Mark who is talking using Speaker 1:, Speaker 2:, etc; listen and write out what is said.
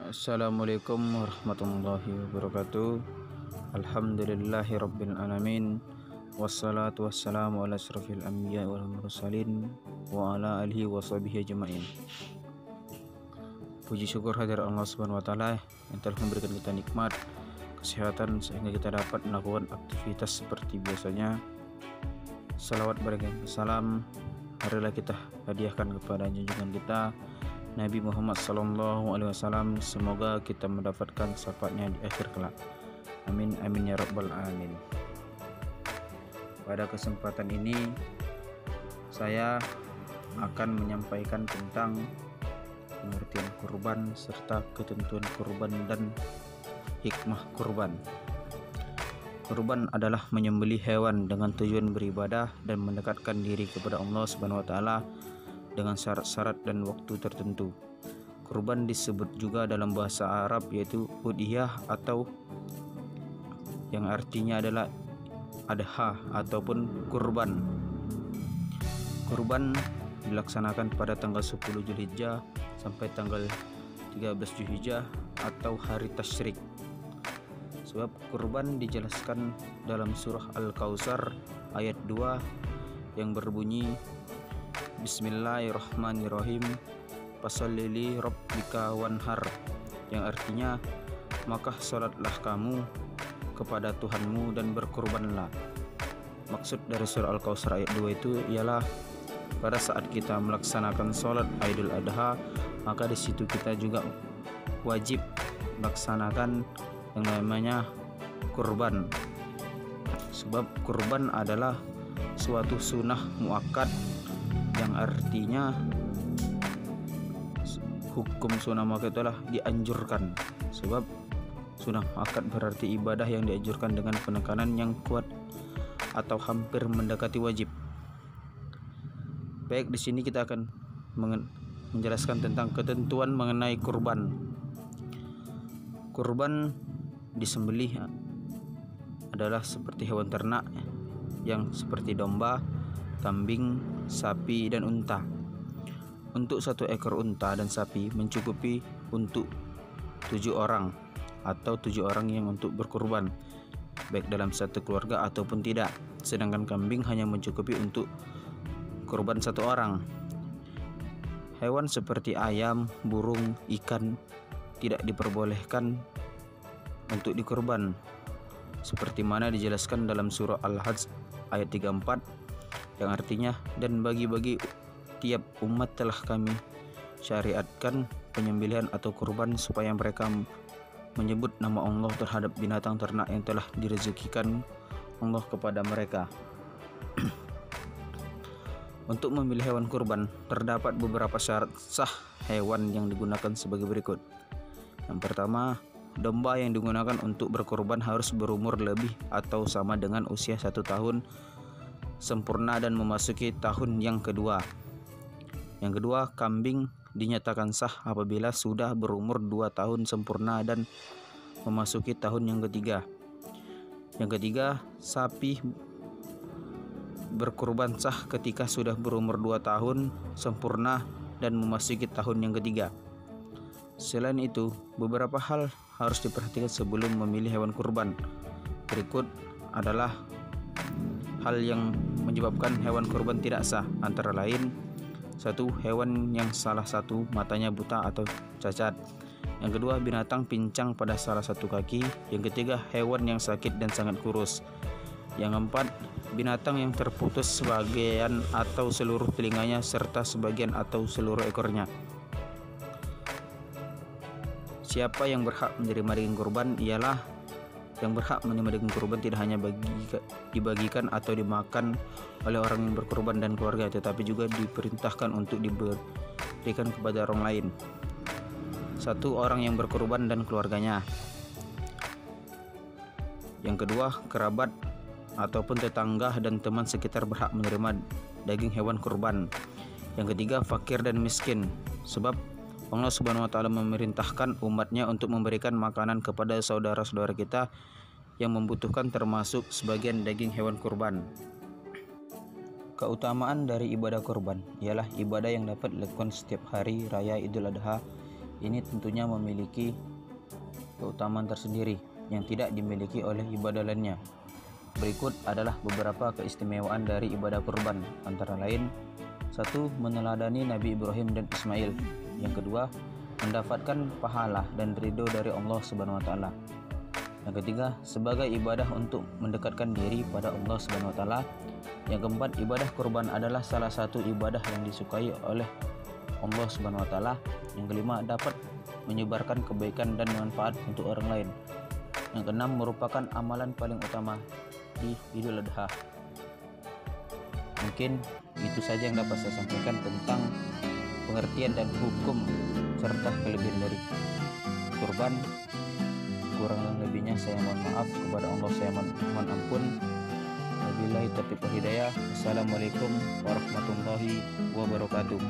Speaker 1: Assalamualaikum warahmatullahi wabarakatuh. Alhamdulillahirabbil alamin. Wassalatu wassalamu ala asyrafil anbiya wal mursalin wa ala alihi washabihi ajmain. Puji syukur hadir Allah Subhanahu wa taala yang telah memberikan kita nikmat kesehatan sehingga kita dapat melakukan aktivitas seperti biasanya. Salawat barakah salam marilah kita hadiahkan kepada junjungan kita Nabi Muhammad SAW. Semoga kita mendapatkan syafaatnya di akhir kelak. Amin amin ya rabbal alamin. Pada kesempatan ini saya akan menyampaikan tentang pengertian kurban serta ketentuan kurban dan hikmah kurban. Kurban adalah menyembelih hewan dengan tujuan beribadah dan mendekatkan diri kepada Allah Subhanahu wa taala dengan syarat-syarat dan waktu tertentu. Kurban disebut juga dalam bahasa Arab yaitu udhiyah atau yang artinya adalah adha ataupun kurban. Kurban dilaksanakan pada tanggal 10 Zulhijjah sampai tanggal 13 Zulhijjah atau hari tasyrik. Sebab kurban dijelaskan dalam surah Al-Kautsar ayat 2 yang berbunyi Bismillahirrahmanirrahim, Fasholli li rabbika wanhar, yang artinya maka salatlah kamu kepada Tuhanmu dan berkurbanlah. Maksud dari surah Al-Kautsar ayat 2 itu ialah pada saat kita melaksanakan salat Idul Adha, maka di situ kita juga wajib melaksanakan yang namanya kurban. Sebab kurban adalah suatu sunnah muakkad yang artinya hukum sunnah muakkad itulah dianjurkan. Sebab sunnah muakkad berarti ibadah yang dianjurkan dengan penekanan yang kuat atau hampir mendekati wajib. Baik, di sini kita akan menjelaskan tentang ketentuan mengenai kurban. Kurban disembelih adalah seperti hewan ternak yang seperti domba, kambing, sapi, dan unta. Untuk satu ekor unta dan sapi mencukupi untuk 7 orang atau 7 orang yang untuk berkurban, baik dalam satu keluarga ataupun tidak. Sedangkan kambing hanya mencukupi untuk kurban 1 orang. Hewan seperti ayam, burung, ikan tidak diperbolehkan untuk dikurban, seperti mana dijelaskan dalam surah Al-Hajj ayat 34 yang artinya, dan bagi-bagi tiap umat telah kami syariatkan penyembelihan atau kurban supaya mereka menyebut nama Allah terhadap binatang ternak yang telah direzekikan Allah kepada mereka. Untuk memilih hewan kurban terdapat beberapa syarat sah hewan yang digunakan sebagai berikut. Yang pertama, domba yang digunakan untuk berkurban harus berumur lebih atau sama dengan usia 1 tahun sempurna dan memasuki tahun yang kedua. Yang kedua, kambing dinyatakan sah apabila sudah berumur 2 tahun sempurna dan memasuki tahun yang ketiga. Yang ketiga, sapi berkurban sah ketika sudah berumur 2 tahun sempurna dan memasuki tahun yang ketiga. Selain itu, beberapa hal harus diperhatikan sebelum memilih hewan kurban. Berikut adalah hal yang menyebabkan hewan kurban tidak sah, antara lain: 1. Hewan yang salah satu matanya buta atau cacat. Yang kedua, binatang pincang pada salah satu kaki. Yang ketiga, hewan yang sakit dan sangat kurus. Yang keempat, binatang yang terputus sebagian atau seluruh telinganya serta sebagian atau seluruh ekornya. Siapa yang berhak menerima daging kurban ialah yang berhak menerima daging kurban tidak hanya dibagikan atau dimakan oleh orang yang berkurban dan keluarga, tetapi juga diperintahkan untuk diberikan kepada orang lain. 1. Orang yang berkurban dan keluarganya. Yang kedua, kerabat ataupun tetangga dan teman sekitar berhak menerima daging hewan kurban. Yang ketiga, fakir dan miskin. Sebab Allah Subhanahu wa taala memerintahkan umatnya untuk memberikan makanan kepada saudara-saudara kita yang membutuhkan, termasuk sebagian daging hewan kurban. Keutamaan dari ibadah kurban ialah ibadah yang dapat dilakukan setiap hari raya Idul Adha Ini tentunya memiliki keutamaan tersendiri yang tidak dimiliki oleh ibadah lainnya. Berikut adalah beberapa keistimewaan dari ibadah kurban, antara lain: 1. Meneladani Nabi Ibrahim dan Ismail. Yang kedua, mendapatkan pahala dan ridho dari Allah Subhanahu wa taala. Yang ketiga, sebagai ibadah untuk mendekatkan diri pada Allah Subhanahu wa taala. Yang keempat, ibadah kurban adalah salah satu ibadah yang disukai oleh Allah Subhanahu wa taala. Yang kelima, dapat menyebarkan kebaikan dan manfaat untuk orang lain. Yang keenam, merupakan amalan paling utama di Idul Adha. Mungkin itu saja yang dapat saya sampaikan tentang pengertian dan hukum serta kelebihan dari kurban. Kurang lebihnya saya mohon maaf, kepada Allah saya mohon ampun. Wabillahi taufiq wal hidayah. Assalamualaikum warahmatullahi wabarakatuh.